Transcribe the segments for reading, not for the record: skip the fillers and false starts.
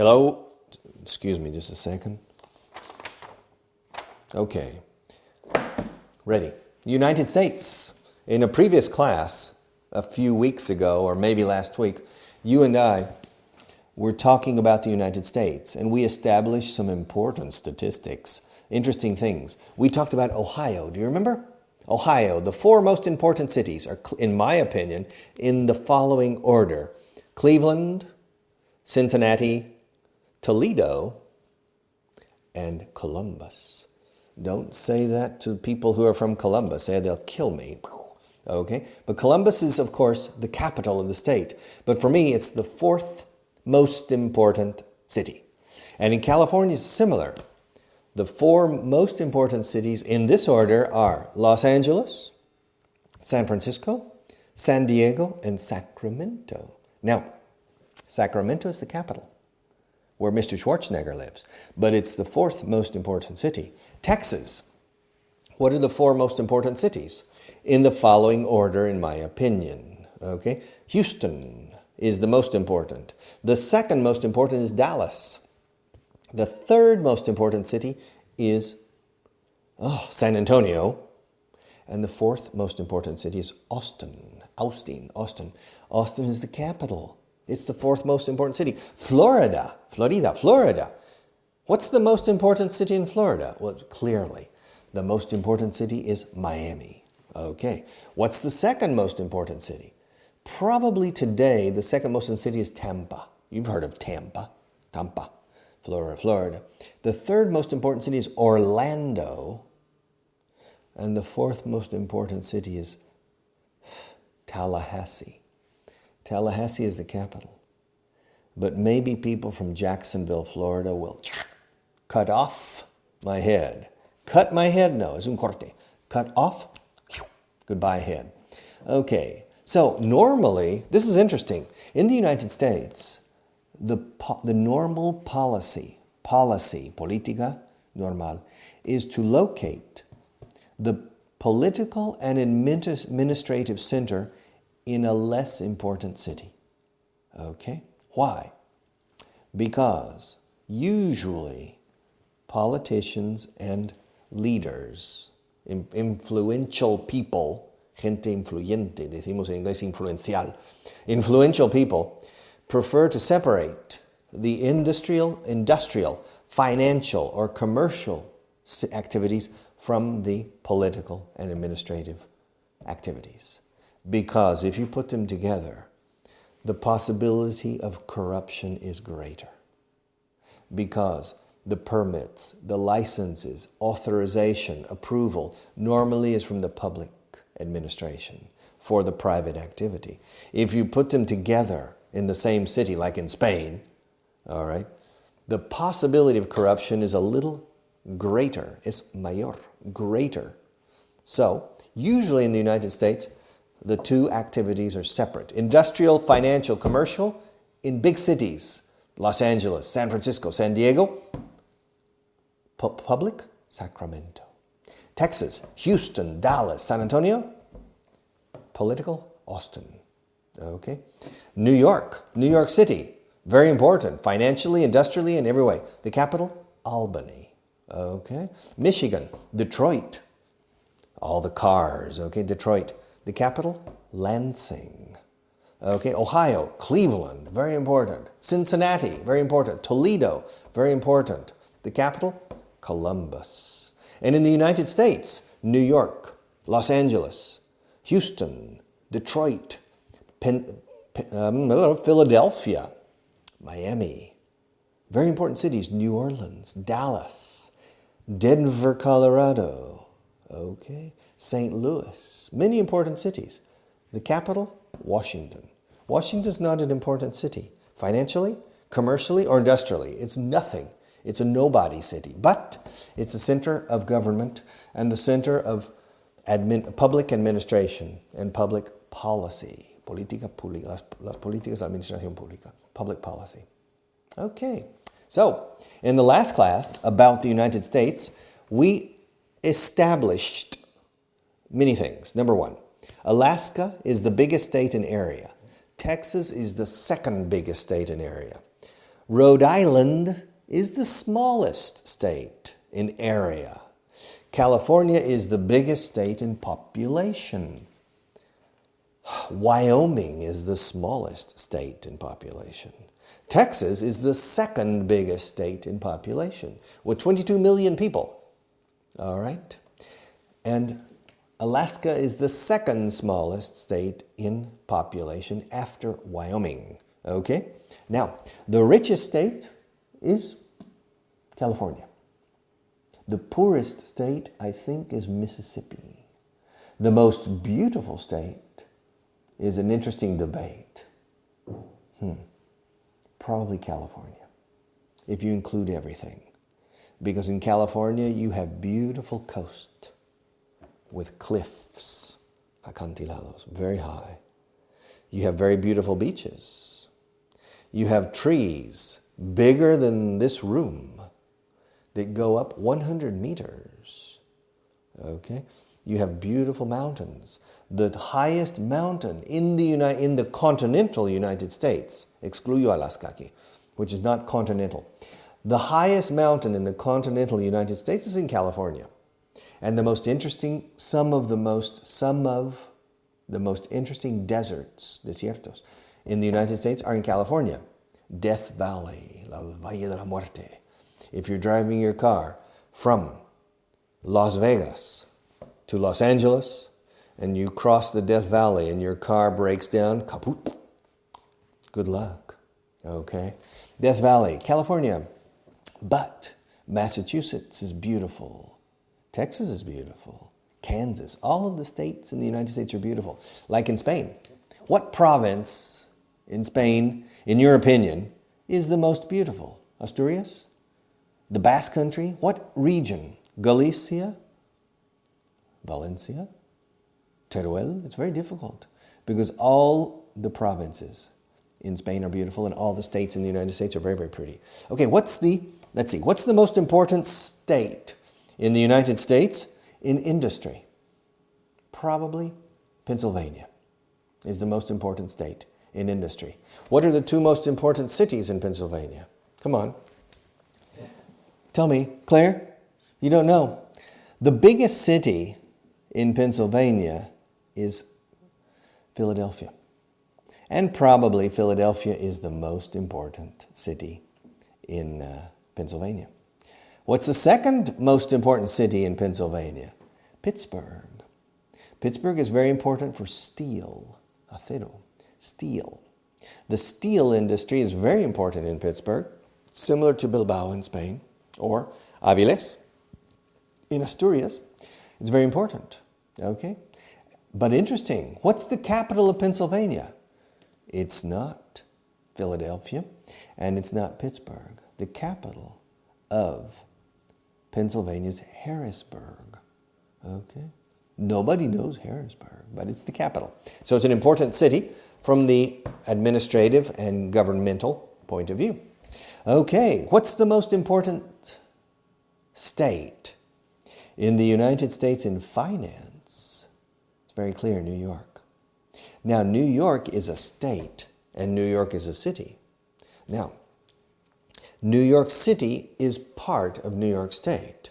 Hello? Excuse me just a second. Okay. Ready. United States. In a previous class, a few weeks ago, or maybe last week, you and I were talking about the United States, and we established some important statistics, interesting things. We talked about Ohio. Do you remember? Ohio, the 4 most important cities are, in my opinion, in the following order. Cleveland, Cincinnati, Toledo, and Columbus. Don't say that to people who are from Columbus. They'll kill me. Okay? But Columbus is, of course, the capital of the state. But for me, it's the 4th most important city. And in California, it's similar. The 4 most important cities in this order are Los Angeles, San Francisco, San Diego, and Sacramento. Now, Sacramento is the capital, where Mr. Schwarzenegger lives, but it's the 4th most important city. Texas. What are the 4 most important cities? In the following order, in my opinion. Okay? Houston is the most important. The 2nd most important is Dallas. The 3rd most important city is San Antonio. And the 4th most important city is Austin. Austin is the capital. It's the 4th most important city. Florida. What's the most important city in Florida? Well, clearly, the most important city is Miami. Okay. What's the 2nd most important city? Probably today, the 2nd most important city is Tampa. You've heard of Tampa, Florida. The 3rd most important city is Orlando. And the 4th most important city is Tallahassee. Tallahassee is the capital. But maybe people from Jacksonville, Florida will cut off my head. Cut my head? No, es un corte. Cut off, goodbye head. Okay, so normally, this is interesting. In the United States, the normal policy, política normal, is to locate the political and administrative center in a less important city. Okay? Why? Because usually politicians and leaders, influential people, gente influyente, decimos en inglés influencial, influential people prefer to separate the industrial, financial, or commercial activities from the political and administrative activities. Because if you put them together, the possibility of corruption is greater. Because the permits, the licenses, authorization, approval normally is from the public administration for the private activity. If you put them together in the same city, like in Spain, all right, the possibility of corruption is a little greater. Es mayor, greater. So, usually in the United States, the 2 activities are separate. Industrial, financial, commercial, in big cities, Los Angeles, San Francisco, San Diego. Public, Sacramento. Texas, Houston, Dallas, San Antonio. Political, Austin. Okay. New York City, very important, financially, industrially, in every way. The capital, Albany. Okay. Michigan, Detroit. All the cars, okay, Detroit. The capital, Lansing. Okay, Ohio, Cleveland, very important. Cincinnati, very important. Toledo, very important. The capital, Columbus. And in the United States, New York, Los Angeles, Houston, Detroit, Philadelphia, Miami. Very important cities, New Orleans, Dallas, Denver, Colorado. Okay, St. Louis, many important cities. The capital, Washington. Washington's not an important city, financially, commercially, or industrially. It's nothing. It's a nobody city, but it's a center of government and the center of public administration and public policy. Política pública, las políticas de administración pública, public policy. Okay, so in the last class about the United States, we established many things. Number 1, Alaska is the biggest state in area. Texas is the 2nd biggest state in area. Rhode Island is the smallest state in area. California is the biggest state in population. Wyoming is the smallest state in population. Texas is the second biggest state in population with 22 million people. All right? And Alaska is the second smallest state in population after Wyoming. Okay? Now, the richest state is California. The poorest state, I think, is Mississippi. The most beautiful state is an interesting debate. Probably California, if you include everything. Because in California, you have beautiful coast with cliffs, acantilados, very high. You have very beautiful beaches. You have trees bigger than this room that go up 100 meters. Okay? You have beautiful mountains. The highest mountain in the continental United States, excluyo Alaska aquí, which is not continental. The highest mountain in the continental United States is in California. And some of the most interesting deserts, desiertos, in the United States are in California. Death Valley, la Valle de la Muerte. If you're driving your car from Las Vegas to Los Angeles, and you cross the Death Valley and your car breaks down, kaput. Good luck. Okay? Death Valley, California. But Massachusetts is beautiful. Texas is beautiful. Kansas. All of the states in the United States are beautiful. Like in Spain. What province in Spain, in your opinion, is the most beautiful? Asturias? The Basque Country? What region? Galicia? Valencia? Teruel? It's very difficult because all the provinces in Spain are beautiful and all the states in the United States are very, very pretty. Okay, what's the most important state in the United States in industry? Probably Pennsylvania is the most important state in industry. What are the two most important cities in Pennsylvania? Come on. Tell me, Claire, you don't know. The biggest city in Pennsylvania is Philadelphia. And probably Philadelphia is the most important city in Pennsylvania. What's the second most important city in Pennsylvania? Pittsburgh. Pittsburgh is very important for steel, acero, steel. The steel industry is very important in Pittsburgh, similar to Bilbao in Spain, or Avilés in Asturias. It's very important, okay? But interesting, what's the capital of Pennsylvania? It's not Philadelphia, and it's not Pittsburgh. The capital of Pennsylvania is Harrisburg, okay? Nobody knows Harrisburg, but it's the capital. So it's an important city from the administrative and governmental point of view. Okay, what's the most important state in the United States in finance? It's very clear, New York. Now, New York is a state, and New York is a city. Now, New York City is part of New York State.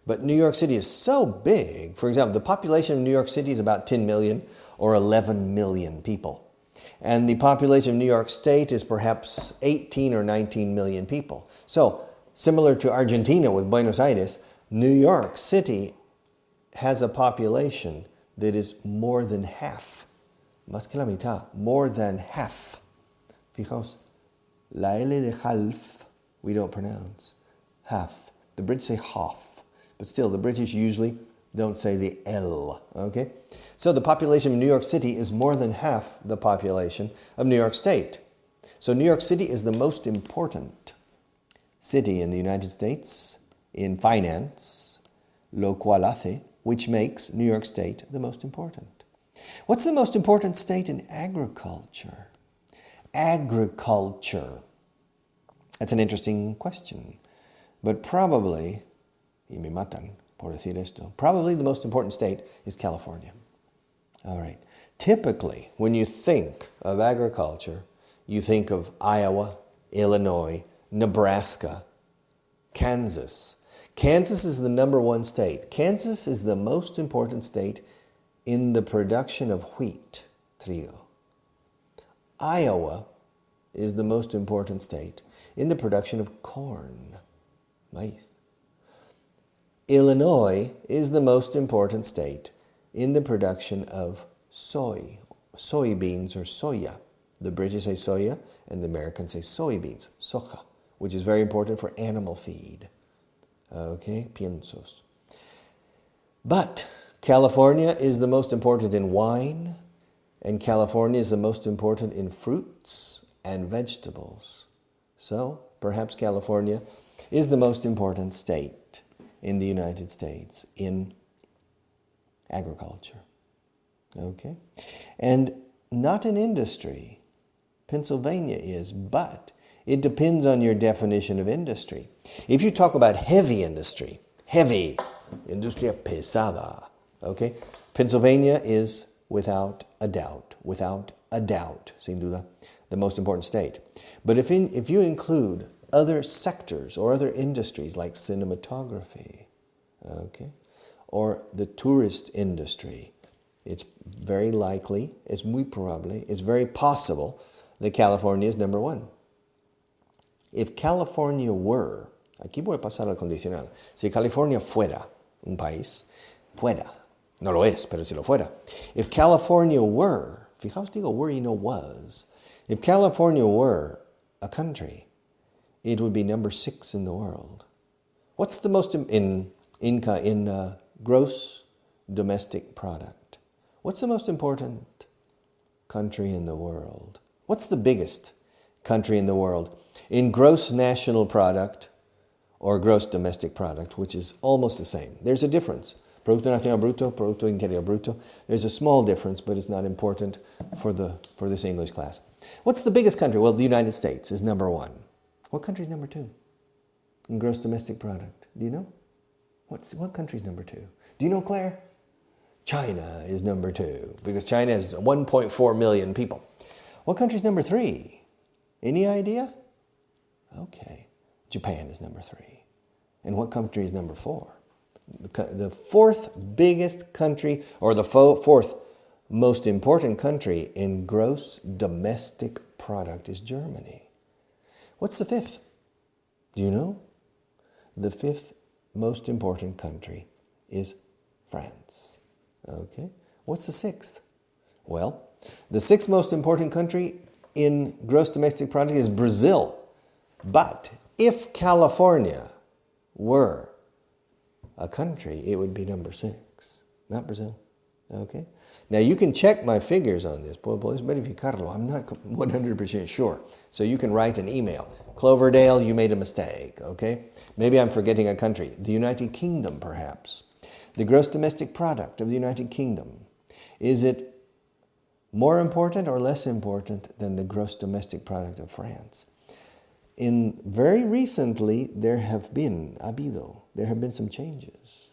But New York City is so big. For example, the population of New York City is about 10 million or 11 million people. And the population of New York State is perhaps 18 or 19 million people. So, similar to Argentina with Buenos Aires, New York City has a population that is more than half. Más que la mitad, more than half. Fijaos, la L de half we don't pronounce. Half. The Brits say half. But still, the British usually don't say the L, okay? So the population of New York City is more than half the population of New York State. So New York City is the most important city in the United States in finance, lo cual hace, which makes New York State the most important. What's the most important state in agriculture? Agriculture. That's an interesting question. But probably, y me matan por decir esto, probably the most important state is California. All right. Typically, when you think of agriculture, you think of Iowa, Illinois, Nebraska, Kansas. Kansas is the number one state. Kansas is the most important state in the production of wheat, trigo. Iowa is the most important state in the production of corn, maíz. Illinois is the most important state in the production of soybeans or soya. The British say soya and the Americans say soybeans, soja, which is very important for animal feed. Okay, piensos. But California is the most important in wine, and California is the most important in fruits and vegetables. So, perhaps California is the most important state in the United States in agriculture. Okay? And not in industry. Pennsylvania is, but it depends on your definition of industry. If you talk about heavy industry, industria pesada, okay? Pennsylvania is without a doubt, sin duda, the most important state. But if you include other sectors or other industries like cinematography, okay, or the tourist industry, it's very likely, it's muy probable, it's very possible that California is number one. If California were, aquí voy a pasar al condicional, si California fuera un país, no lo es, pero si lo fuera. If California were, fijaos digo were, was. If California were a country, it would be number 6 in the world. What's the most, in gross domestic product, what's the most important country in the world? What's the biggest country in the world in gross national product or gross domestic product, which is almost the same? There's a difference. Producto Nacional Bruto, Producto Interior Bruto. There's a small difference, but it's not important for this English class. What's the biggest country? Well, the United States is number 1. What country is number 2 in gross domestic product? Do you know? What country is number 2? Do you know, Claire? China is number 2, because China has 1.4 million people. What country is number 3? Any idea? Okay. Japan is number 3. And what country is number 4? The fourth biggest country, or the fourth most important country in gross domestic product is Germany. What's the 5th? Do you know? The 5th most important country is France. Okay. What's the 6th? Well, the 6th most important country in gross domestic product is Brazil. But if California were a country, it would be number 6, not Brazil. Okay? Now you can check my figures on this. Puedes verificarlo. I'm not 100% sure. So you can write an email. Cloverdale, you made a mistake. Okay? Maybe I'm forgetting a country. The United Kingdom, perhaps. The gross domestic product of the United Kingdom. Is it more important or less important than the gross domestic product of France? Very recently, there have been some changes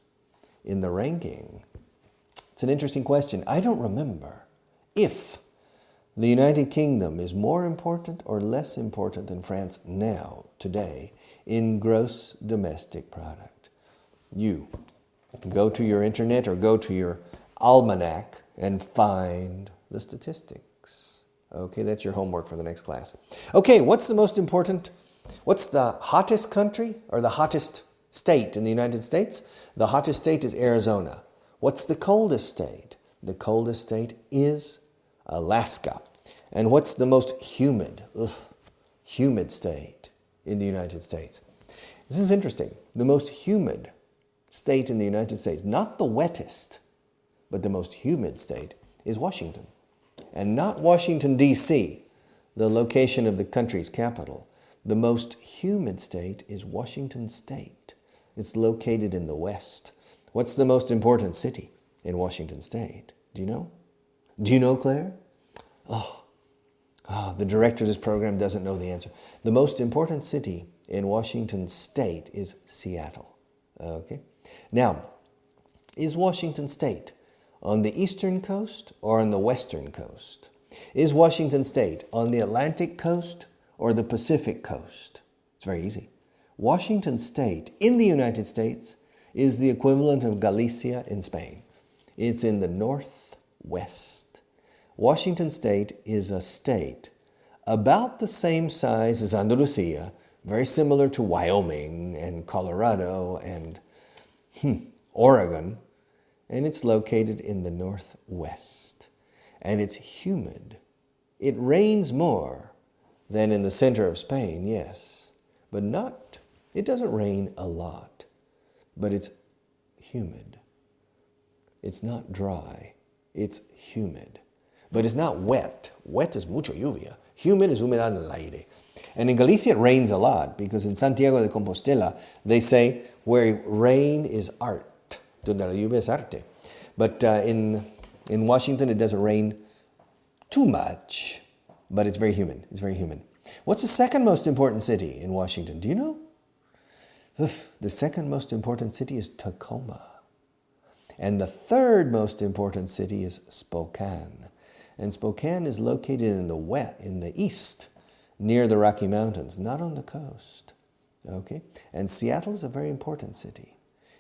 in the ranking. It's an interesting question. I don't remember if the United Kingdom is more important or less important than France now, today, in gross domestic product. You go to your internet or go to your almanac and find the statistics. Okay, that's your homework for the next class. Okay, what's the hottest country or the hottest state in the United States? The hottest state is Arizona. What's the coldest state? The coldest state is Alaska. And what's the most humid state in the United States? This is interesting. The most humid state in the United States, not the wettest, but the most humid state is Washington. And not Washington, D.C., the location of the country's capital. The most humid state is Washington State. It's located in the west. What's the most important city in Washington State? Do you know? Do you know, Claire? The director of this program doesn't know the answer. The most important city in Washington State is Seattle. Okay? Now, is Washington State on the eastern coast or on the western coast? Is Washington State on the Atlantic coast or the Pacific coast? It's very easy. Washington State in the United States is the equivalent of Galicia in Spain. It's in the northwest. Washington State is a state about the same size as Andalusia, very similar to Wyoming and Colorado and Oregon, and it's located in the northwest. And it's humid. It rains more than in the center of Spain, yes, but it doesn't rain a lot, but it's humid. It's not dry, it's humid. But it's not wet. Wet is mucho lluvia. Humid is humedad en el aire. And in Galicia it rains a lot because in Santiago de Compostela they say where rain is art, donde la lluvia es arte. But in Washington it doesn't rain too much, but it's very humid. It's very humid. What's the second most important city in Washington? Do you know? The second most important city is Tacoma. And the third most important city is Spokane. And Spokane is located in the east, near the Rocky Mountains, not on the coast. Okay? And Seattle is a very important city.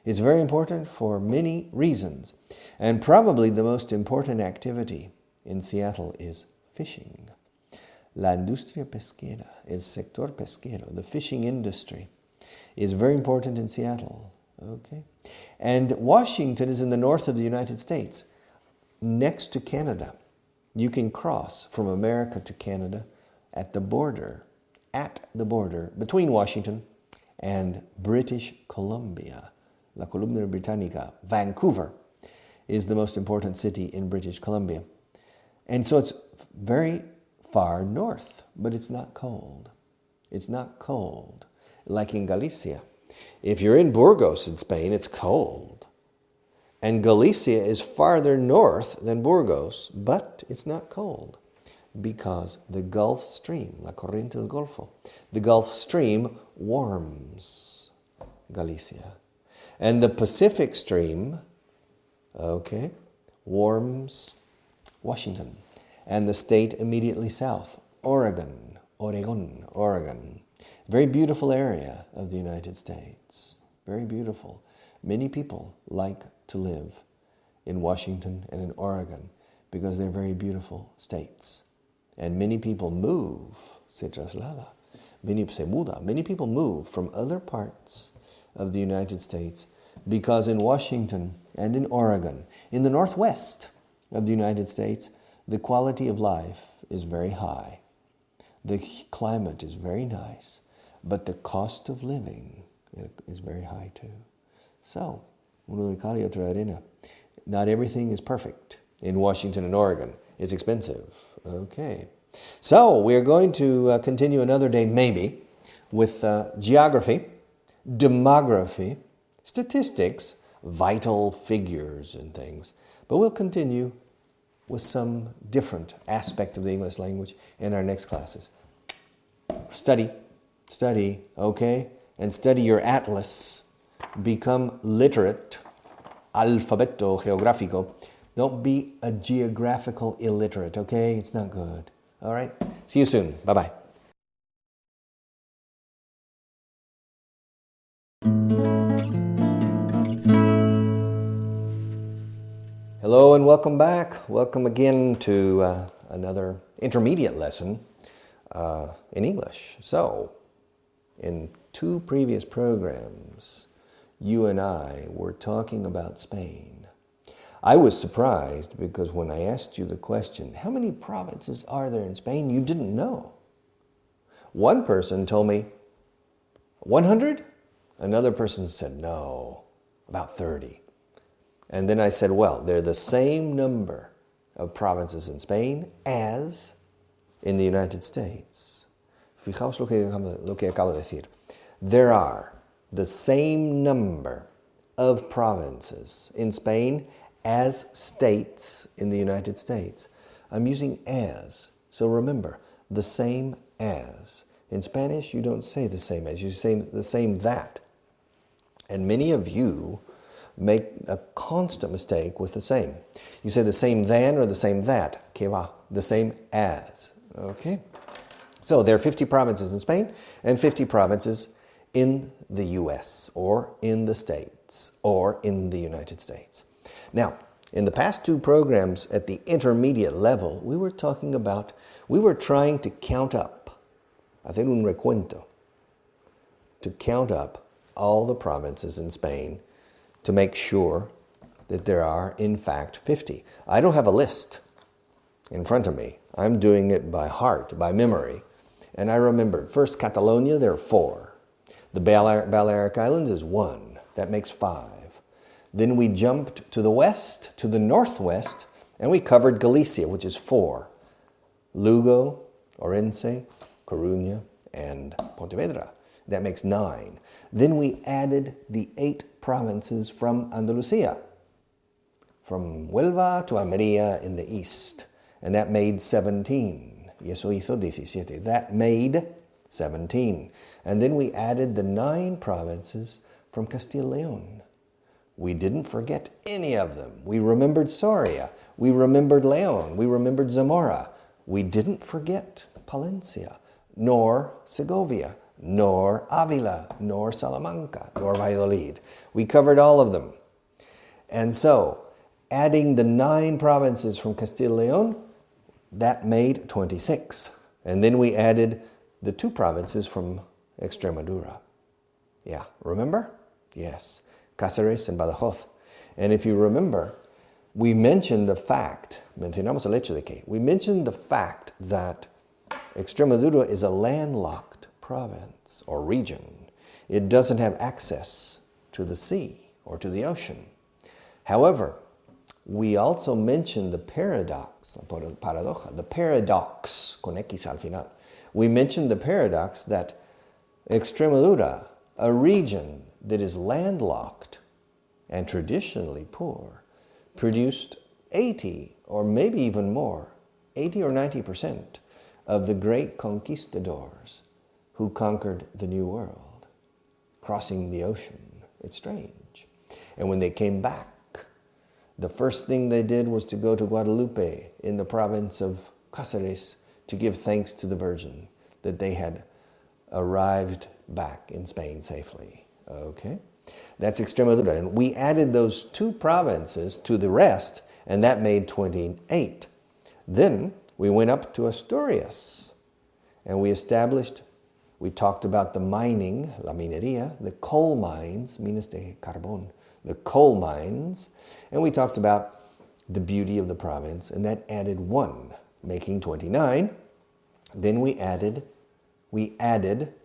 It's very important for many reasons. And probably the most important activity in Seattle is fishing. La industria pesquera, el sector pesquero, the fishing industry, is very important in Seattle. Okay? And Washington is in the north of the United States, next to Canada. You can cross from America to Canada at the border between Washington and British Columbia. La Columbia Britannica, Vancouver, is the most important city in British Columbia. And so it's very far north, but it's not cold. It's not cold, like in Galicia. If you're in Burgos in Spain, it's cold. And Galicia is farther north than Burgos, but it's not cold because the Gulf Stream, la corriente del Golfo, the Gulf Stream warms Galicia. And the Pacific Stream, warms Washington. And the state immediately south, Oregon. Very beautiful area of the United States. Very beautiful. Many people like to live in Washington and in Oregon because they're very beautiful states. And many people move, se traslada, se muda. Many people move from other parts of the United States because in Washington and in Oregon, in the northwest of the United States, the quality of life is very high. The climate is very nice, but the cost of living is very high too. So, uno de cal y otro de arena. Not everything is perfect in Washington and Oregon. It's expensive. Okay. So, we're going to continue another day maybe with geography, demography, statistics, vital figures and things. But we'll continue with some different aspect of the English language in our next classes. Study, okay? And study your atlas. Become literate, alfabeto geográfico. Don't be a geographical illiterate, okay? It's not good. All right? See you soon. Bye-bye. Hello and welcome back. Welcome again to another intermediate lesson in English. So, in 2 previous programs, you and I were talking about Spain. I was surprised because when I asked you the question, how many provinces are there in Spain, you didn't know. One person told me 100. Another person said no, about 30. And then I said, well, they're the same number of provinces in Spain as in the United States. Fijaos lo que acabo de decir. There are the same number of provinces in Spain as states in the United States. I'm using as, so remember, the same as. In Spanish, you don't say the same as, you say the same that. And many of you make a constant mistake with the same. You say the same than or the same that. Que va? The same as. Okay? So there are 50 provinces in Spain and 50 provinces in the US or in the States or in the United States. Now, in the past two programs at the intermediate level, we were trying to count up, hacer un recuento, to count up all the provinces in Spain to make sure that there are, in fact, 50. I don't have a list in front of me. I'm doing it by heart, by memory. And I remembered, first, Catalonia, there are 4. The Balearic Islands is 1. That makes 5. Then we jumped to the west, to the northwest, and we covered Galicia, which is 4. Lugo, Orense, Coruña, and Pontevedra. That makes 9. Then we added the 8 provinces from Andalusia, from Huelva to Almería in the east, and that made 17. Y eso hizo 17. That made 17. And then we added the 9 provinces from Castile-León. We didn't forget any of them. We remembered Soria. We remembered León. We remembered Zamora. We didn't forget Palencia, nor Segovia, nor Avila, nor Salamanca, nor Valladolid. We covered all of them. And so, adding the 9 provinces from Castile-León, that made 26. And then we added the 2 provinces from Extremadura. Yeah, remember? Yes, Cáceres and Badajoz. And if you remember, we mentioned the fact, mencionamos el hecho de que, we mentioned the fact that Extremadura is a landlocked province or region. It doesn't have access to the sea or to the ocean. However, we also mentioned the paradox, paradoja, the paradox, con X al final. We mentioned the paradox that Extremadura, a region that is landlocked and traditionally poor, produced 80 or maybe even more, 80 or 90% of the great conquistadors who conquered the New World, crossing the ocean. It's strange. And when they came back, the first thing they did was to go to Guadalupe in the province of Cáceres to give thanks to the Virgin that they had arrived back in Spain safely. Okay? That's Extremadura. And we added those 2 provinces to the rest, and that made 28. Then we went up to Asturias, and we talked about the mining, la minería, the coal mines, minas de carbón, the coal mines, and we talked about the beauty of the province, and that added 1, making 29. Then we added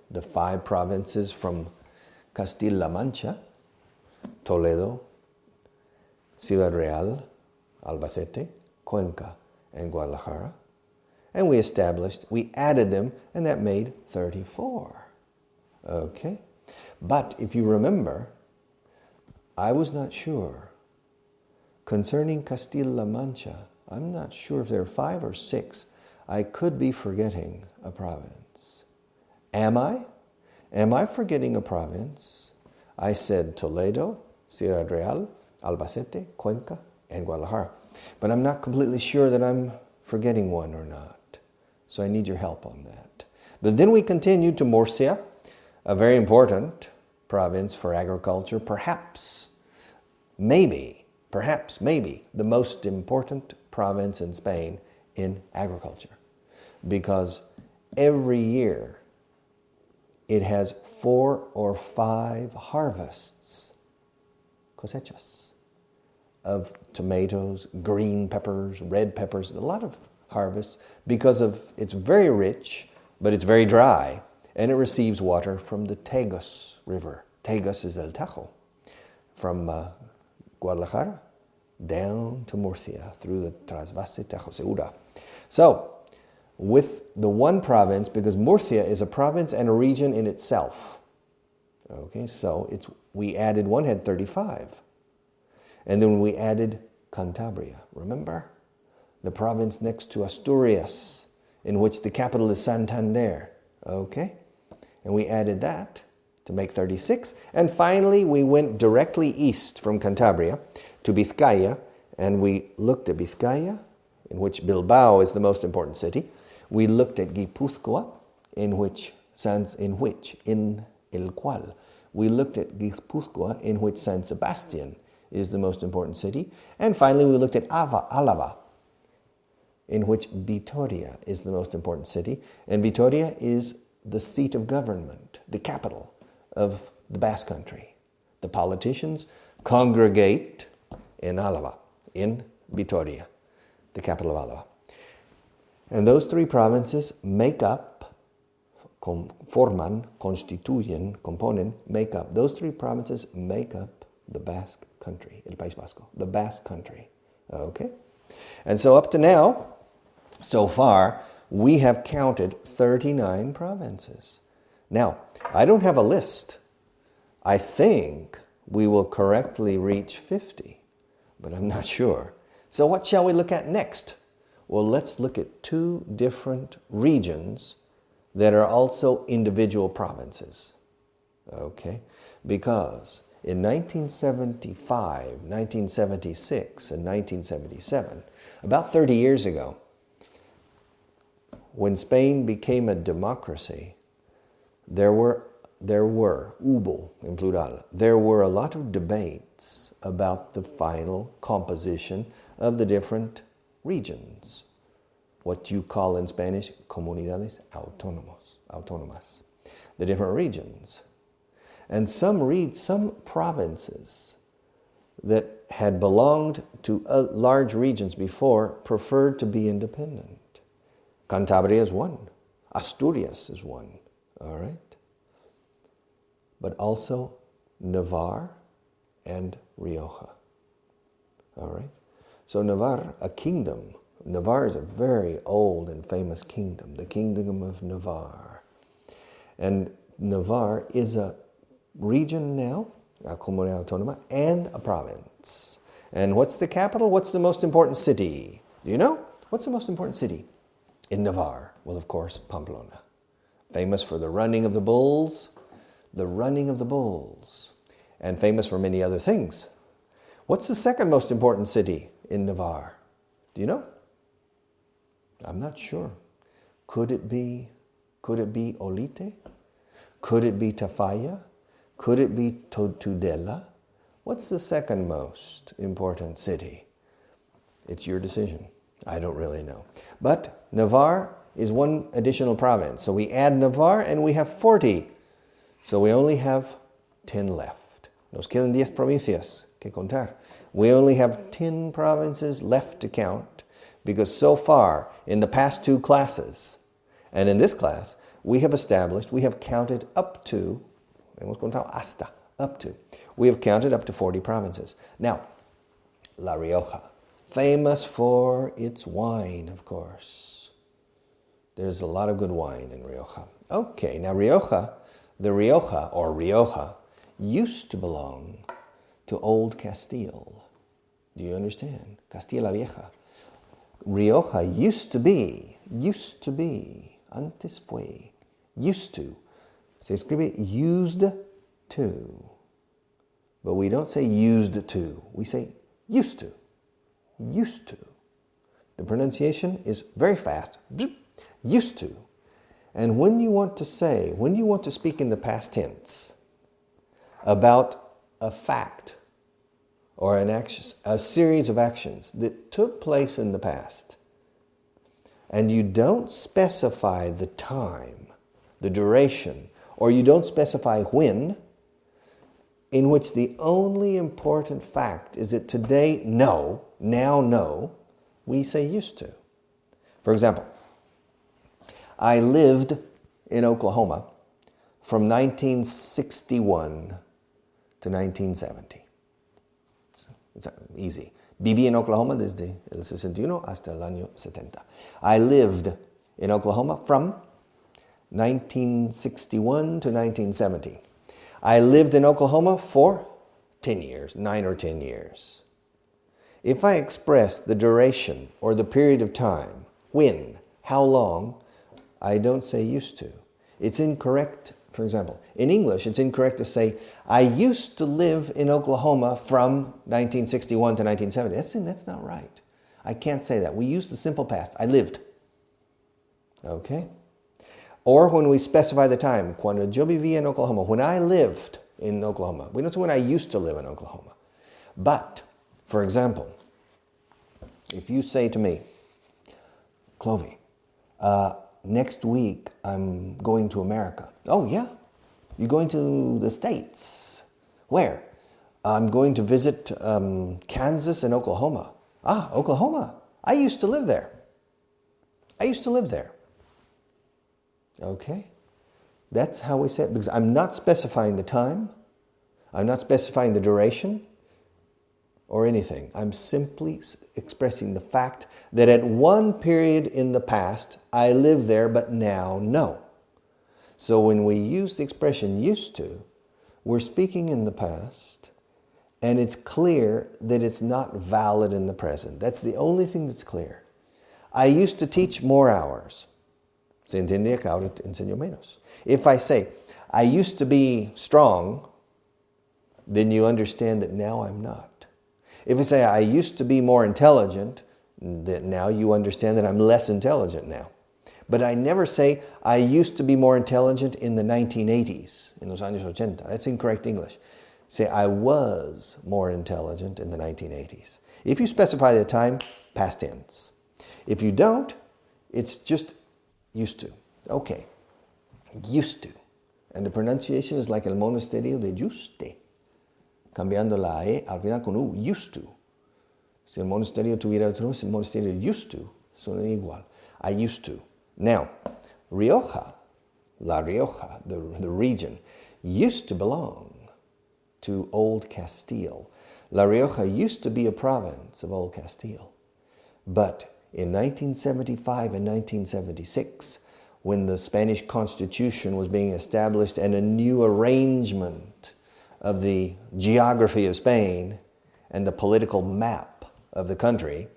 the 5 provinces from Castilla-La Mancha, Toledo, Ciudad Real, Albacete, Cuenca, and Guadalajara. And we added them, and that made 34. Okay? But if you remember, I was not sure. Concerning Castilla-La Mancha, I'm not sure if there are 5 or 6. I could be forgetting a province. Am I? Am I forgetting a province? I said Toledo, Ciudad Real, Albacete, Cuenca, and Guadalajara. But I'm not completely sure that I'm forgetting one or not. So I need your help on that. But then we continued to Murcia, a very important province for agriculture, perhaps, maybe, the most important province in Spain in agriculture. Because every year it has 4 or 5 harvests, cosechas, of tomatoes, green peppers, red peppers, a lot of harvests because it's very rich, but it's very dry, and it receives water from the Tagus River. Tagus is El Tajo, from Guadalajara down to Murcia through the Trasvase Tajo Segura. So, with the one province, because Murcia is a province and a region in itself. Okay, so we added one, had 35. And then we added Cantabria, remember? The province next to Asturias, in which the capital is Santander. Okay? And we added that to make 36. And finally, we went directly east from Cantabria to Vizcaya, and we looked at Vizcaya, in which Bilbao is the most important city. We looked at Guipúzcoa, in el cual. We looked at Guipúzcoa, in which San Sebastian is the most important city. And finally, we looked at Álava, in which Vitoria is the most important city. And Vitoria is the seat of government, the capital of the Basque Country. The politicians congregate in Álava, in Vitoria, the capital of Álava. And those three provinces make up, forman, constituyen, componen, make up. Those three provinces make up the Basque Country, el País Vasco, the Basque Country. Okay? And so up to now, so far, we have counted 39 provinces. Now, I don't have a list. I think we will correctly reach 50, but I'm not sure. So what shall we look at next? Well, let's look at two different regions that are also individual provinces. Okay? Because in 1975, 1976, and 1977, about 30 years ago, when Spain became a democracy, hubo, en plural, there were a lot of debates about the final composition of the different regions. What you call in Spanish, comunidades autónomas, the different regions. And some provinces that had belonged to large regions before preferred to be independent. Cantabria is one. Asturias is one. All right? But also Navarre and Rioja. All right? So Navarre, a kingdom. Navarre is a very old and famous kingdom, the Kingdom of Navarre. And Navarre is a region now, a comunidad autónoma, and a province. And what's the capital? What's the most important city? Do you know? What's the most important city in Navarre? Well, of course, Pamplona. Famous for the running of the bulls, and famous for many other things. What's the second most important city in Navarre? Do you know? I'm not sure. Could it be Olite? Could it be Tafalla? Could it be Tudela? What's the second most important city? It's your decision. I don't really know. But Navarre is one additional province. So we add Navarre and we have 40. So we only have 10 left. Nos quedan 10 provincias que contar. We only have 10 provinces left to count because so far in the past two classes and in this class, we have counted up to, we have counted up to 40 provinces. Now, La Rioja, famous for its wine, of course. There's a lot of good wine in Rioja. Okay, now Rioja, Rioja, used to belong to Old Castile. Do you understand? Castilla la Vieja. Rioja used to be, antes fue, used to. Se escribe used to. But we don't say used to. We say used to. Used to. The pronunciation is very fast. Used to. And when you want to speak in the past tense about a fact or an action, a series of actions that took place in the past, and you don't specify the time, the duration, or you don't specify when, in which the only important fact is that today, now know, we say used to. For example, I lived in Oklahoma from 1961 to 1970. It's easy. Viví en Oklahoma desde el 61 hasta el año 70. I lived in Oklahoma from 1961 to 1970. I lived in Oklahoma for 10 years, 9 or 10 years. If I express the duration or the period of time, when, how long, I don't say used to. It's incorrect. For example, in English, it's incorrect to say, I used to live in Oklahoma from 1961 to 1970. That's not right. I can't say that. We use the simple past. I lived. Okay? Or when we specify the time, cuando yo vivía en Oklahoma, when I lived in Oklahoma. We don't say when I used to live in Oklahoma. But, for example, if you say to me, Clovey, next week I'm going to America. Oh, yeah? You're going to the States? Where? I'm going to visit Kansas and Oklahoma. Ah, Oklahoma. I used to live there. I used to live there. Okay? That's how we say it, because I'm not specifying the time. I'm not specifying the duration or anything. I'm simply expressing the fact that at one period in the past, I lived there, but now no. So when we use the expression used to, we're speaking in the past, and it's clear that it's not valid in the present. That's the only thing that's clear. I used to teach more hours. Se entendía que ahora enseño menos. If I say, I used to be strong, then you understand that now I'm not. If I say, I used to be more intelligent, that now you understand that I'm less intelligent now. But I never say, I used to be more intelligent in the 1980s, en los años 80. That's incorrect English. Say, I was more intelligent in the 1980s. If you specify the time, past tense. If you don't, it's just used to. Okay, used to. And the pronunciation is like el monasterio de Yuste. Cambiando la E al final con U, used to. Si el monasterio tuviera otro, el monasterio used to, suena igual. I used to. Now, Rioja, La Rioja, the region, used to belong to Old Castile. La Rioja used to be a province of Old Castile. But in 1975 and 1976, when the Spanish Constitution was being established and a new arrangement of the geography of Spain and the political map of the country,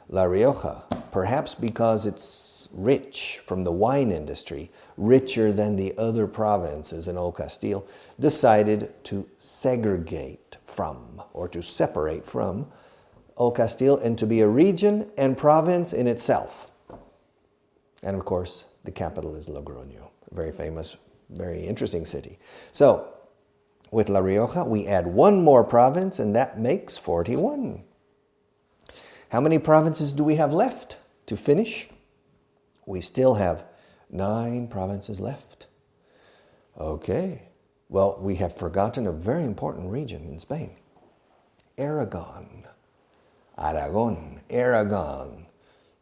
La Rioja, perhaps because it's rich from the wine industry, richer than the other provinces in Old Castile, decided to segregate from, or to separate from, Old Castile and to be a region and province in itself. And of course, the capital is Logroño, a very famous, very interesting city. So, with La Rioja, we add one more province, and that makes 41. How many provinces do we have left to finish? We still have 9 provinces left. Okay, well, we have forgotten a very important region in Spain. Aragon. Aragon. Aragon.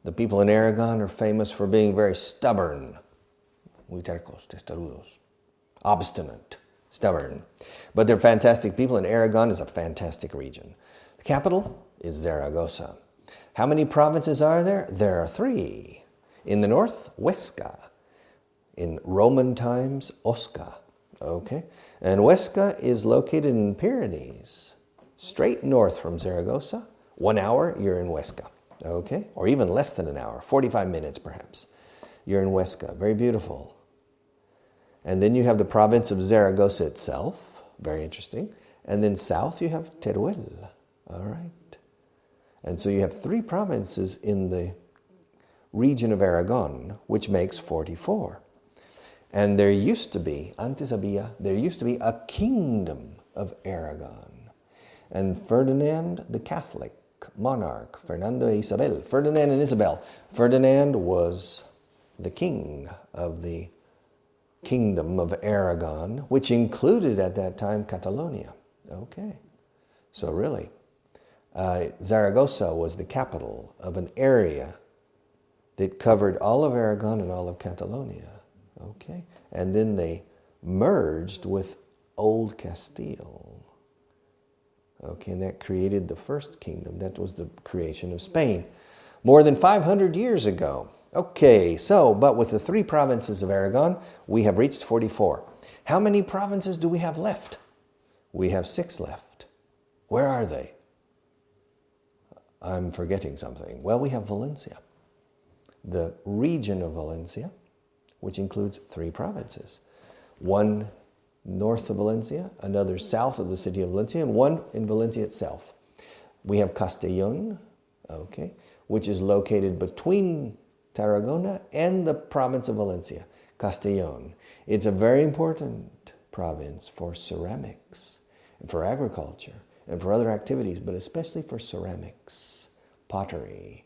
The people in Aragon are famous for being very stubborn. Muy tercos, testarudos. Obstinate. Stubborn. But they're fantastic people, and Aragon is a fantastic region. The capital is Zaragoza. How many provinces are there? There are 3. In the north, Huesca. In Roman times, Osca. Okay? And Huesca is located in the Pyrenees. Straight north from Zaragoza. 1 hour, you're in Huesca. Okay? Or even less than an hour. 45 minutes, perhaps. You're in Huesca. Very beautiful. And then you have the province of Zaragoza itself. Very interesting. And then south you have Teruel. All right. And so you have 3 provinces in the region of Aragon, which makes 44. And there used to be, antes había, there used to be a kingdom of Aragon. And Ferdinand the Catholic monarch, Fernando e Isabel, Ferdinand and Isabel. Ferdinand was the king of the Kingdom of Aragon, which included at that time Catalonia. Okay, so really, Zaragoza was the capital of an area that covered all of Aragon and all of Catalonia. Okay, and then they merged with Old Castile. Okay, and that created the first kingdom. That was the creation of Spain more than 500 years ago. Okay, so, but with the 3 provinces of Aragon, we have reached 44. How many provinces do we have left? We have 6 left. Where are they? I'm forgetting something. Well, we have Valencia, the region of Valencia, which includes 3 provinces. 1 north of Valencia, another south of the city of Valencia, and 1 in Valencia itself. We have Castellón, okay, which is located between Tarragona and the province of Valencia. Castellón. It's a very important province for ceramics, and for agriculture, and for other activities, but especially for ceramics, pottery,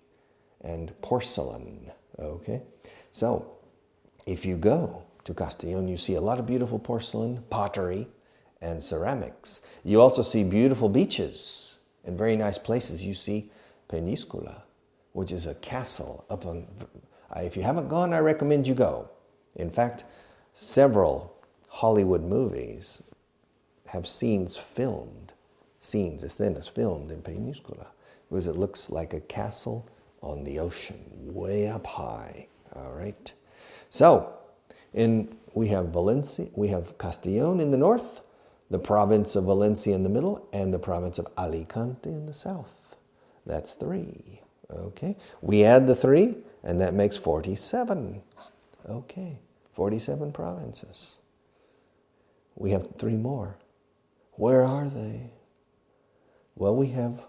and porcelain, okay? So, if you go to Castellón, you see a lot of beautiful porcelain, pottery, and ceramics. You also see beautiful beaches and very nice places. You see Peníscola, which is a castle up on... If you haven't gone, I recommend you go. In fact, several Hollywood movies have escenas filmed in Peníscola, because it looks like a castle on the ocean, way up high, all right? So, we have Valencia, we have Castellón in the north, the province of Valencia in the middle, and the province of Alicante in the south. That's 3, okay? We add the 3, and that makes 47, okay? 47 provinces. We have 3 more. Where are they? Well, we have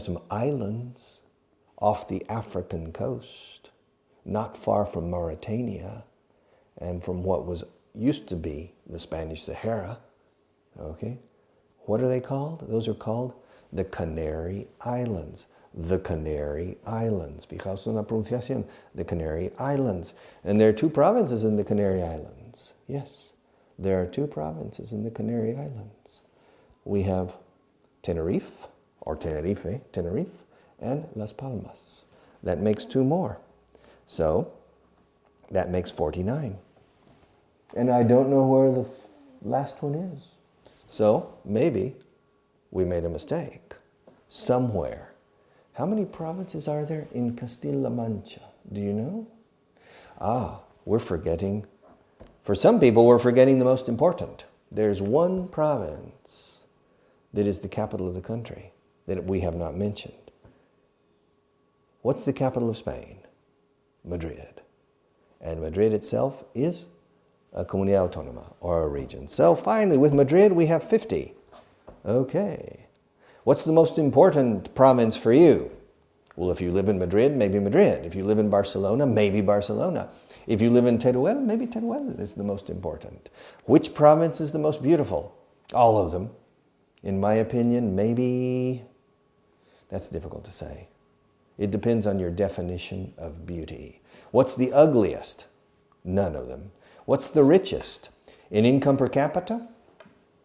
some islands off the African coast, not far from Mauritania, and from what used to be the Spanish Sahara, okay? What are they called? Those are called the Canary Islands. The Canary Islands. Fijaos en la pronunciación. The Canary Islands. And there are 2 provinces in the Canary Islands. Yes, there are 2 provinces in the Canary Islands. We have Tenerife, or Tenerife, and Las Palmas. That makes 2 more. So, that makes 49. And I don't know where the last one is. So, maybe we made a mistake somewhere. How many provinces are there in Castilla-La Mancha? Do you know? We're forgetting. For some people, we're forgetting the most important. There's one province that is the capital of the country that we have not mentioned. What's the capital of Spain? Madrid. And Madrid itself is a comunidad autónoma, or a region. So finally, with Madrid, we have 50. Okay. What's the most important province for you? Well, if you live in Madrid, maybe Madrid. If you live in Barcelona, maybe Barcelona. If you live in Teruel, maybe Teruel is the most important. Which province is the most beautiful? All of them. In my opinion, maybe... That's difficult to say. It depends on your definition of beauty. What's the ugliest? None of them. What's the richest? In income per capita?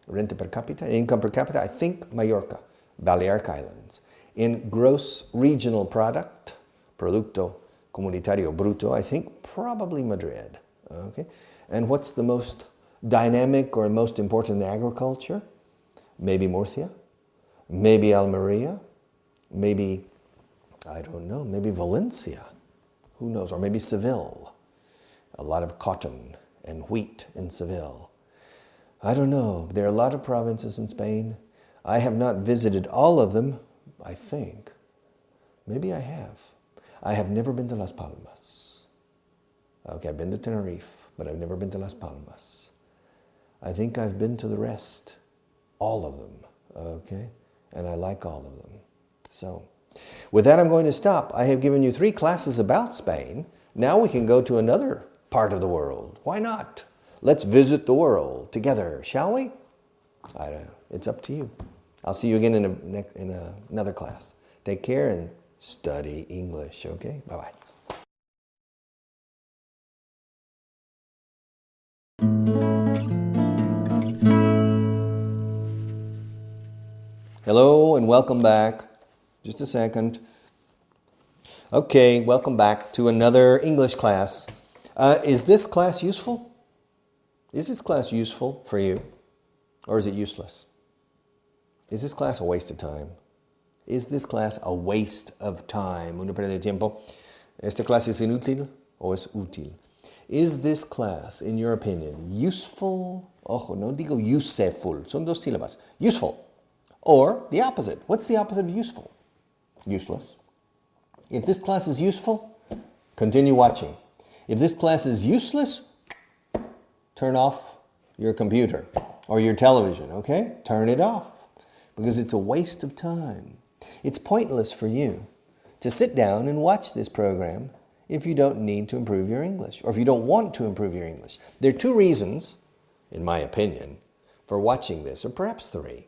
Renta per capita? Income per capita? I think Mallorca, Balearic Islands. In gross regional product, Producto Comunitario Bruto, I think probably Madrid. Okay? And what's the most dynamic or most important in agriculture? Maybe Murcia, maybe Almeria, maybe, I don't know, maybe Valencia. Who knows? Or maybe Seville. A lot of cotton and wheat in Seville. I don't know. There are a lot of provinces in Spain. I have not visited all of them, I think. Maybe I have. I have never been to Las Palmas. Okay, I've been to Tenerife, but I've never been to Las Palmas. I think I've been to the rest. All of them, okay? And I like all of them. So, with that, I'm going to stop. I have given you 3 classes about Spain. Now we can go to another part of the world. Why not? Let's visit the world together, shall we? I don't know. It's up to you. I'll see you again in another class. Take care and study English, okay? Bye-bye. Hello and welcome back. Just a second. Okay, welcome back to another English class. Is this class useful? Is this class useful for you? Or is it useless? Is this class a waste of time? Is this class a waste of time? Una pérdida de tiempo. ¿Esta clase es inútil o es útil? Is this class, in your opinion, useful? Ojo, no digo useful. Son 2 sílabas. Useful. Or the opposite. What's the opposite of useful? Useless. If this class is useful, continue watching. If this class is useless, turn off your computer or your television, okay? Turn it off because it's a waste of time. It's pointless for you to sit down and watch this program if you don't need to improve your English, or if you don't want to improve your English. There are two reasons, in my opinion, for watching this, or perhaps three.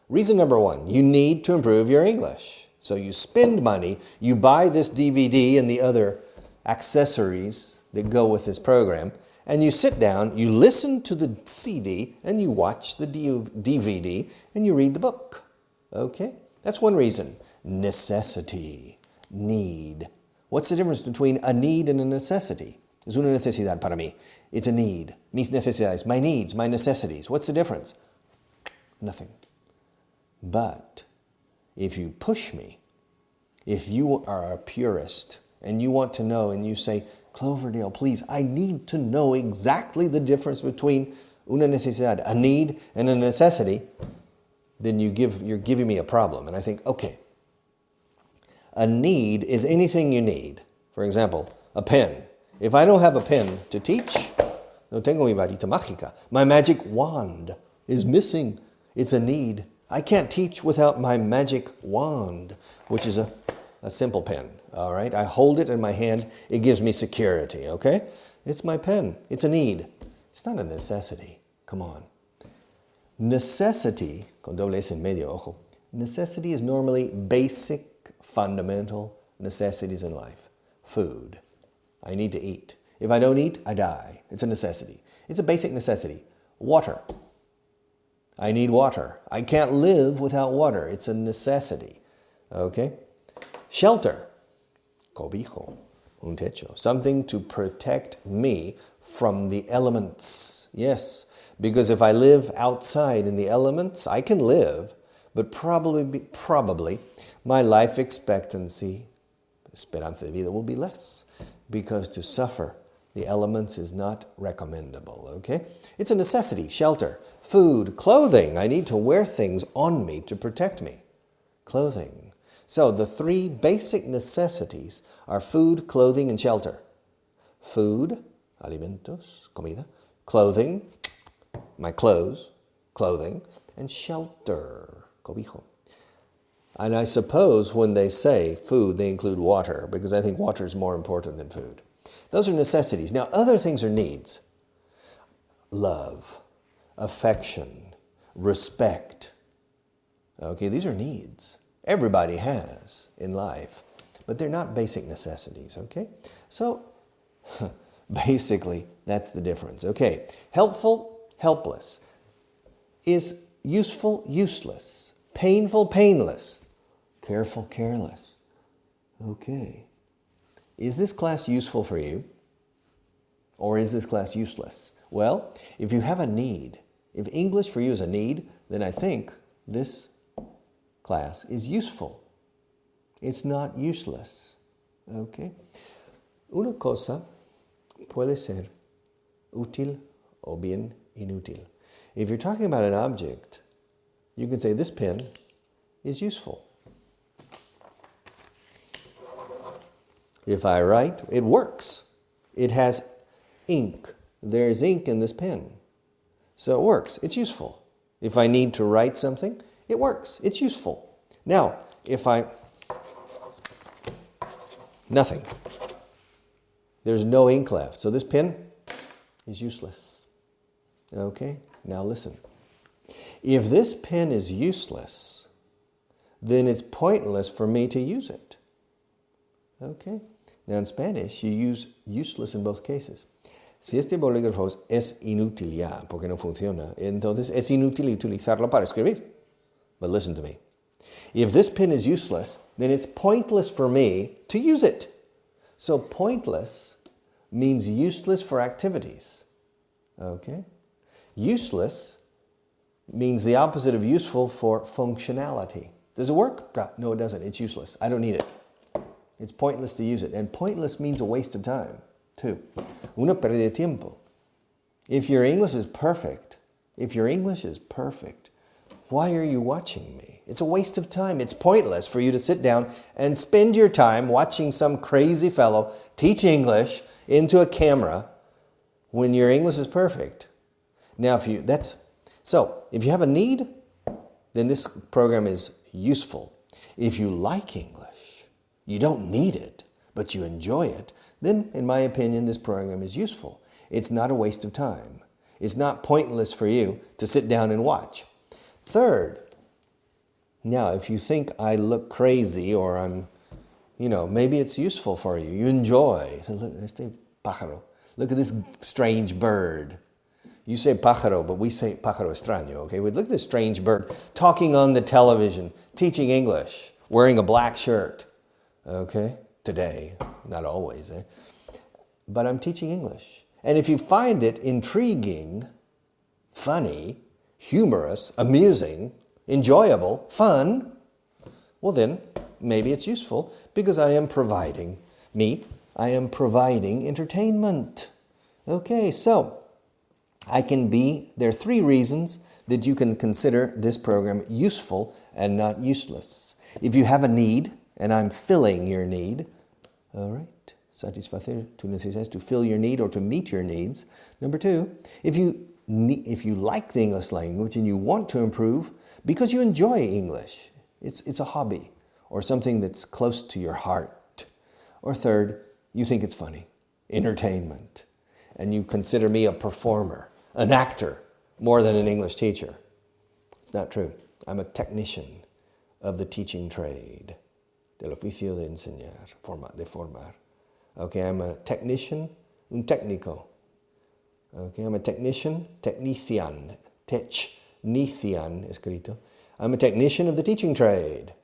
Reason number one, you need to improve your English. So you spend money, you buy this DVD and the other accessories that go with this program, and you sit down, you listen to the CD, and you watch the DVD, and you read the book. Okay? That's one reason. Necessity. Need. What's the difference between a need and a necessity? Es una necesidad para mí. It's a need. Mis necesidades. My needs, my necessities. What's the difference? Nothing. But if you push me, if you are a purist and you want to know and you say, Cloverdale, please, I need to know exactly the difference between una necesidad, a need, and a necessity, then you're giving me a problem. And I think, okay, a need is anything you need. For example, a pen. If I don't have a pen to teach, no tengo mi varita mágica. My magic wand is missing. It's a need. I can't teach without my magic wand, which is a simple pen, all right? I hold it in my hand. It gives me security, okay? It's my pen. It's a need. It's not a necessity. Come on. Necessity, con doble S en medio, ojo. Necessity is normally basic, fundamental necessities in life. Food. I need to eat. If I don't eat, I die. It's a necessity. It's a basic necessity. Water. I need water. I can't live without water. It's a necessity. Okay? Shelter. Cobijo. Un techo. Something to protect me from the elements. Yes. Because if I live outside in the elements, I can live, but probably my life expectancy, esperanza de vida, will be less. Because to suffer the elements is not recommendable, okay? It's a necessity. Shelter. Food. Clothing. I need to wear things on me to protect me. Clothing. So the three basic necessities are food, clothing, and shelter. Food, alimentos, comida. Clothing, my clothes, clothing, and shelter, cobijo. And I suppose when they say food, they include water, because I think water is more important than food. Those are necessities. Now, other things are needs. Love, affection, respect. Okay, these are needs. Everybody has in life, but they're not basic necessities, okay? So, basically, that's the difference. Okay, helpful, helpless. Is useful, useless. Painful, painless. Careful, careless. Okay. Is this class useful for you? Or is this class useless? Well, if you have a need, if English for you is a need, then I think this class is useful. It's not useless. Okay? Una cosa puede ser útil o bien inútil. If you're talking about an object, you can say this pen is useful. If I write, it works. It has ink. There's ink in this pen. So it works. It's useful. If I need to write something, it works. It's useful. Now, if nothing. There's no ink left. So this pen is useless. Okay? Now listen. If this pen is useless, then it's pointless for me to use it. Okay? Now in Spanish, you use useless in both cases. Si este bolígrafo es inútil ya, porque no funciona, entonces es inútil utilizarlo para escribir. But listen to me. If this pen is useless, then it's pointless for me to use it. So pointless means useless for activities. Okay? Useless means the opposite of useful for functionality. Does it work? No, it doesn't. It's useless. I don't need it. It's pointless to use it. And pointless means a waste of time, too. Una pérdida de tiempo. If your English is perfect, why are you watching me? It's a waste of time. It's pointless for you to sit down and spend your time watching some crazy fellow teach English into a camera when your English is perfect. Now, if you have a need, then this program is useful. If you like English, you don't need it, but you enjoy it, then, in my opinion, this program is useful. It's not a waste of time. It's not pointless for you to sit down and watch. Third, now, if you think I look crazy or I'm, maybe it's useful for you. You enjoy. So look, este pájaro. Look at this strange bird. You say pájaro, but we say pájaro extraño, okay? Look at this strange bird talking on the television, teaching English, wearing a black shirt, okay? Today, not always, eh? But I'm teaching English. And if you find it intriguing, funny, humorous, amusing, enjoyable, fun, well then, maybe it's useful because I am providing entertainment. Okay, so there are 3 reasons that you can consider this program useful and not useless. If you have a need, and I'm filling your need, all right, satisfacer tu necesidades, to fill your need or to meet your needs. Number 2, if you like the English language and you want to improve because you enjoy English, it's a hobby or something that's close to your heart. Or third, you think it's funny, entertainment, and you consider me a performer, an actor, more than an English teacher. It's not true. I'm a technician of the teaching trade, del oficio de enseñar, de formar. Okay, I'm a technician, un técnico. Okay, I'm a technician, technician escrito. I'm a technician of the teaching trade.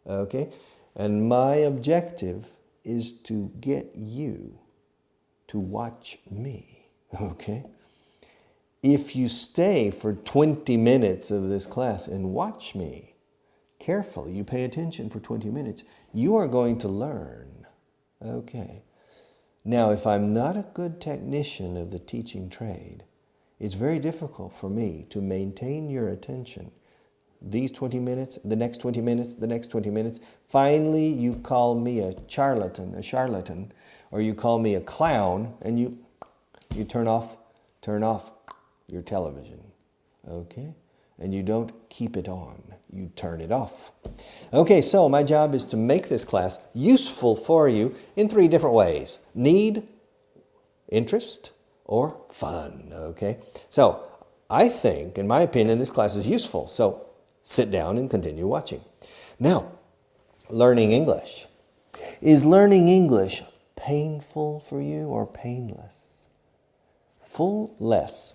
Okay, and my objective is to get you to watch me. Okay, if you stay for 20 minutes of this class and watch me carefully, you pay attention for 20 minutes, you are going to learn. Okay. Now, if I'm not a good technician of the teaching trade, it's very difficult for me to maintain your attention. These 20 minutes, the next 20 minutes, the next 20 minutes. Finally, you call me a charlatan, or you call me a clown, and you turn off your television. Okay? And you don't keep it on. You turn it off. Okay, so my job is to make this class useful for you in 3 different ways. Need, interest, or fun. Okay? So I think, in my opinion, this class is useful. So sit down and continue watching. Now, learning English. Is learning English painful for you or painless? Full, less.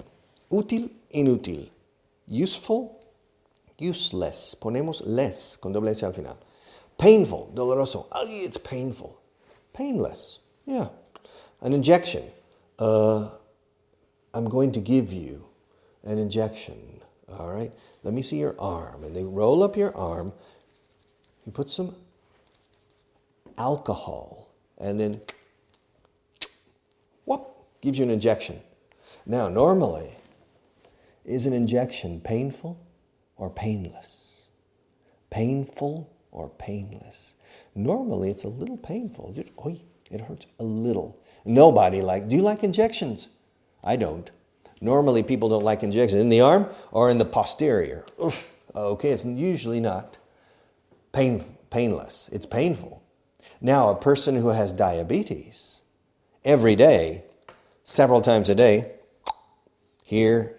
Útil, inútil. Useful, useless. Ponemos less con doble S al final. Painful, doloroso. It's painful. Painless, yeah. An injection. I'm going to give you an injection. All right. Let me see your arm. And they roll up your arm. You put some alcohol. And then, whoop, gives you an injection. Now, normally, is an injection painful or painless? Painful or painless? Normally, it's a little painful. It hurts a little. Do you like injections? I don't. Normally, people don't like injections in the arm or in the posterior. Oof. Okay, it's usually not painless. It's painful. Now, a person who has diabetes, every day, several times a day, here,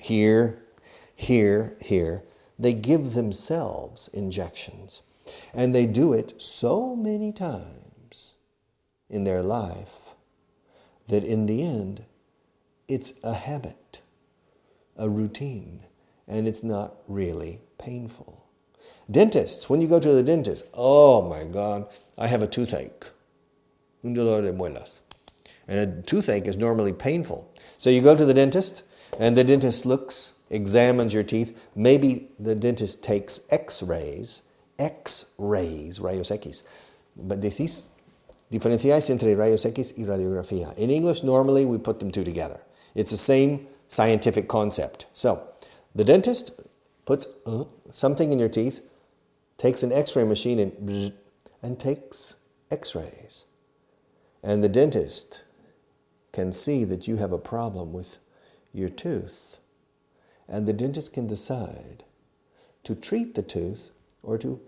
they give themselves injections. And they do it so many times in their life that in the end, it's a habit, a routine, and it's not really painful. Dentists, when you go to the dentist, oh my God, I have a toothache, un dolor de muelas. And a toothache is normally painful. So you go to the dentist, and the dentist examines your teeth. Maybe the dentist takes x-rays, rayos X. But diferenciáis entre rayos X y radiografía. In English, normally we put them 2 together. It's the same scientific concept. So, the dentist puts something in your teeth, takes an x-ray machine and takes x-rays. And the dentist can see that you have a problem with your tooth. And the dentist can decide to treat the tooth or to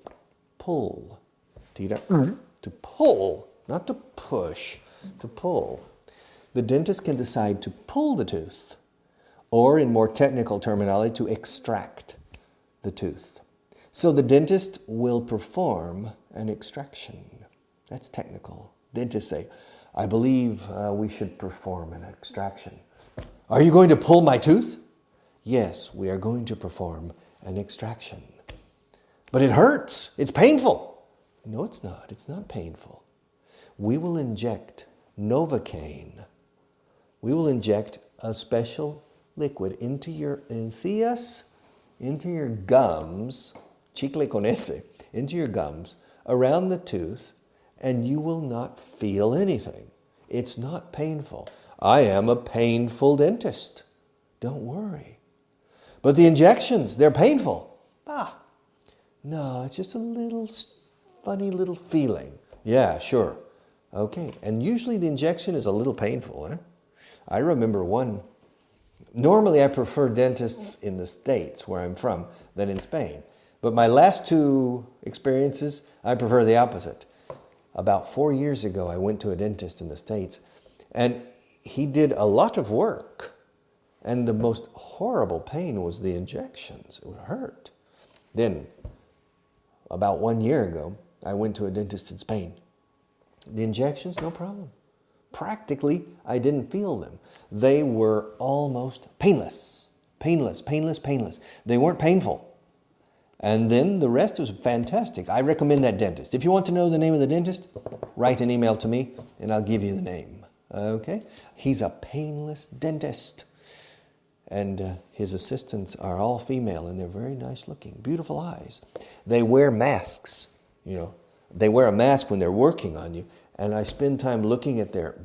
pull. To pull, not to push. To pull. The dentist can decide to pull the tooth, or in more technical terminology, to extract the tooth. So the dentist will perform an extraction. That's technical. Dentists say, I believe we should perform an extraction. Are you going to pull my tooth? Yes, we are going to perform an extraction. But it hurts. It's painful. No, it's not. It's not painful. We will inject Novocaine. We will inject a special liquid into your encías, into your gums, chicle con ese, into your gums, around the tooth, and you will not feel anything. It's not painful. I am a painful dentist. Don't worry. But the injections, they're painful. No, it's just a little funny little feeling. Yeah, sure. Okay, and usually the injection is a little painful. I remember one. Normally I prefer dentists in the States, where I'm from, than in Spain. But my last two experiences, I prefer the opposite. About 4 years ago, I went to a dentist in the States, and he did a lot of work. And the most horrible pain was the injections. It would hurt. Then, about 1 year ago, I went to a dentist in Spain. The injections, no problem. Practically, I didn't feel them. They were almost painless. Painless, painless, painless. They weren't painful. And then the rest was fantastic. I recommend that dentist. If you want to know the name of the dentist, write an email to me and I'll give you the name. Okay? He's a painless dentist. And his assistants are all female and they're very nice looking, beautiful eyes. They wear masks, They wear a mask when they're working on you. And I spend time looking at there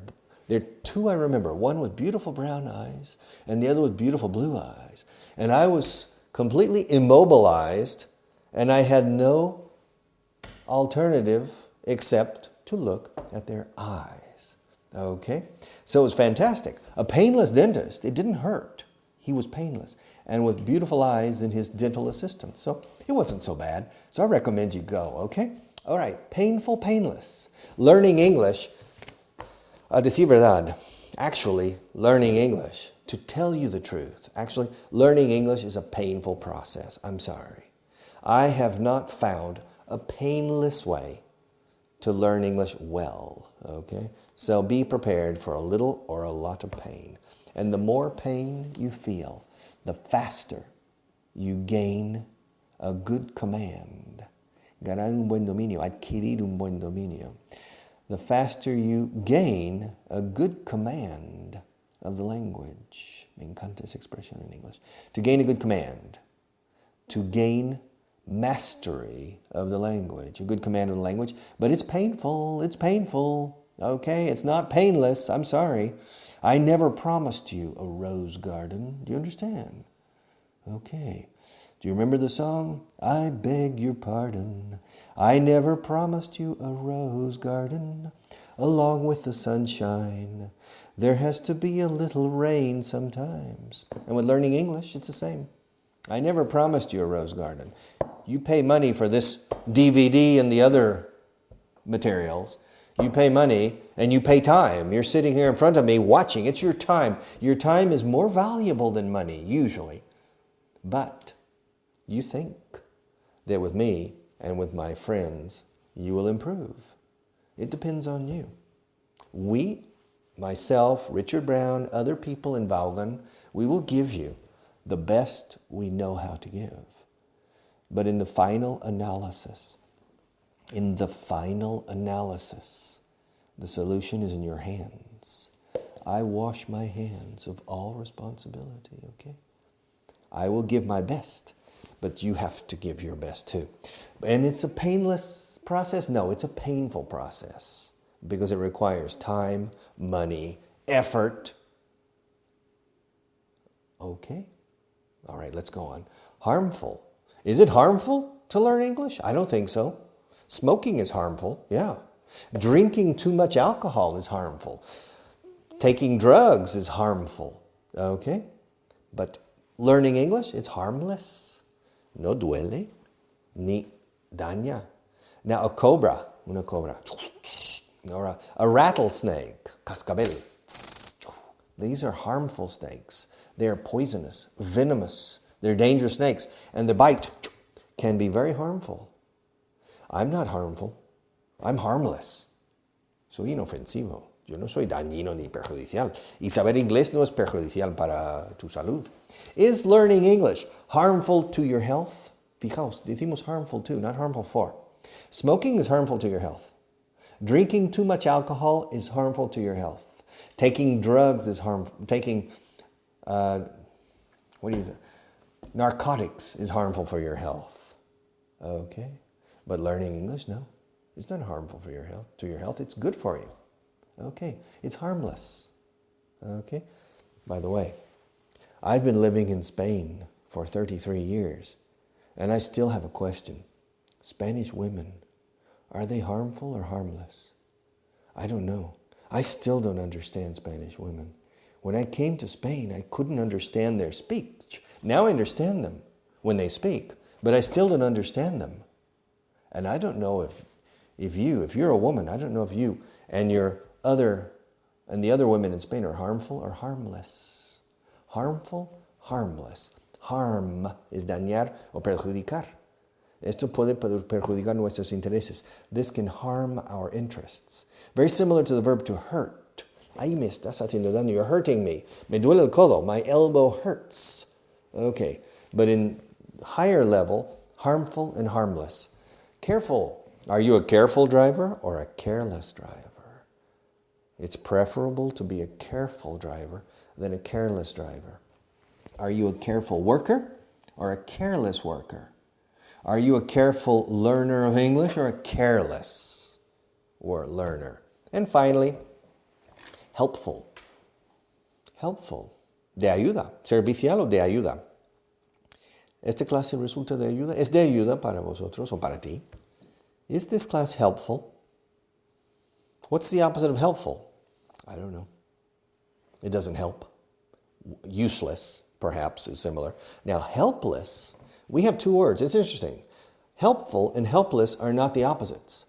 are two I remember. One with beautiful brown eyes and the other with beautiful blue eyes. And I was completely immobilized and I had no alternative except to look at their eyes. Okay? So it was fantastic. A painless dentist, it didn't hurt. He was painless and with beautiful eyes and his dental assistant. So it wasn't so bad. So I recommend you go, okay? All right, painful, painless. Learning English, a decir verdad, actually learning English, to tell you the truth, actually learning English is a painful process. I'm sorry. I have not found a painless way to learn English well, okay? So be prepared for a little or a lot of pain. And the more pain you feel, the faster you gain a good command. Ganar un buen dominio, adquirir un buen dominio. The faster you gain a good command of the language. Me encanta esa expression in English. To gain a good command. To gain mastery of the language. A good command of the language. But it's painful. It's painful. Okay? It's not painless. I'm sorry. I never promised you a rose garden. Do you understand? Okay. Do you remember the song? I beg your pardon. I never promised you a rose garden along with the sunshine. There has to be a little rain sometimes. And with learning English, it's the same. I never promised you a rose garden. You pay money for this DVD and the other materials. You pay money and you pay time. You're sitting here in front of me watching. It's your time. Your time is more valuable than money, usually. But you think that with me and with my friends, you will improve. It depends on you. We, myself, Richard Brown, other people in Vaughan, we will give you the best we know how to give. But in the final analysis, the solution is in your hands. I wash my hands of all responsibility, okay? I will give my best, but you have to give your best too. And it's a painless process? No, it's a painful process because it requires time, money, effort. Okay? All right, let's go on. Harmful. Is it harmful to learn English? I don't think so. Smoking is harmful, yeah. Drinking too much alcohol is harmful. Taking drugs is harmful, okay? But learning English, it's harmless. No duele, ni daña. Now a cobra, una cobra, or a rattlesnake. cascabel. These are harmful snakes. They are poisonous, venomous. They're dangerous snakes. And the bite can be very harmful. I'm not harmful. I'm harmless. Soy inofensivo. Yo no soy dañino ni perjudicial. Y saber inglés no es perjudicial para tu salud. Is learning English harmful to your health? Fijaos, decimos harmful to, not harmful for. Smoking is harmful to your health. Drinking too much alcohol is harmful to your health. Taking drugs is harmful. Taking, narcotics is harmful for your health. Okay? But learning English, no. It's not harmful for your health. To your health, it's good for you. Okay? It's harmless. Okay? By the way, I've been living in Spain for 33 years, and I still have a question. Spanish women, are they harmful or harmless? I don't know. I still don't understand Spanish women. When I came to Spain, I couldn't understand their speech. Now I understand them when they speak, but I still don't understand them. And I don't know if you're a woman, I don't know if you and the other women in Spain are harmful or harmless. Harmful, harmless. Harm is dañar o perjudicar. Esto puede perjudicar nuestros intereses. This can harm our interests. Very similar to the verb to hurt. Ahí me estás haciendo daño. You're hurting me. Me duele el codo. My elbow hurts. Okay. But in higher level, harmful and harmless. Careful. Are you a careful driver or a careless driver? It's preferable to be a careful driver than a careless driver. Are you a careful worker or a careless worker? Are you a careful learner of English or a careless learner? And finally, helpful. Helpful. De ayuda. Servicial o de ayuda. ¿Esta clase resulta de ayuda? ¿Es de ayuda para vosotros o para ti? Is this class helpful? What's the opposite of helpful? I don't know. It doesn't help. Useless, perhaps, is similar. Now, helpless, we have two words. It's interesting. Helpful and helpless are not the opposites.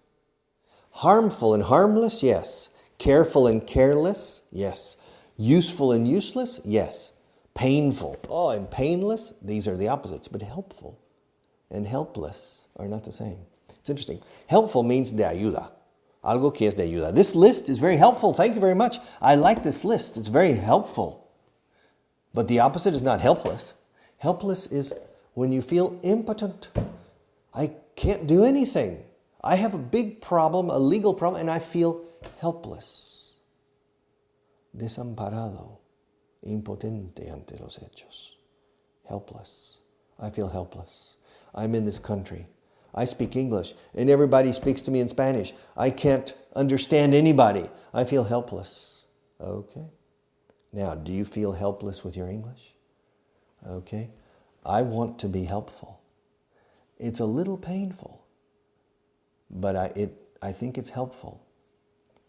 Harmful and harmless, yes. Careful and careless, yes. Useful and useless, yes. Painful, and painless, these are the opposites. But helpful and helpless are not the same. It's interesting. Helpful means de ayuda. Algo que es de ayuda. This list is very helpful. Thank you very much. I like this list. It's very helpful. But the opposite is not helpless. Helpless is when you feel impotent. I can't do anything. I have a big problem, a legal problem, and I feel helpless. Desamparado. Impotente ante los hechos. Helpless. I feel helpless. I'm in this country. I speak English, and everybody speaks to me in Spanish. I can't understand anybody. I feel helpless. Okay. Now, do you feel helpless with your English? Okay. I want to be helpful. It's a little painful, but I think it's helpful.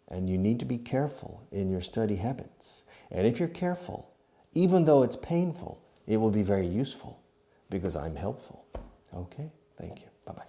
And you need to be careful in your study habits. And if you're careful, even though it's painful, it will be very useful because I'm helpful. Okay? Thank you. Bye-bye.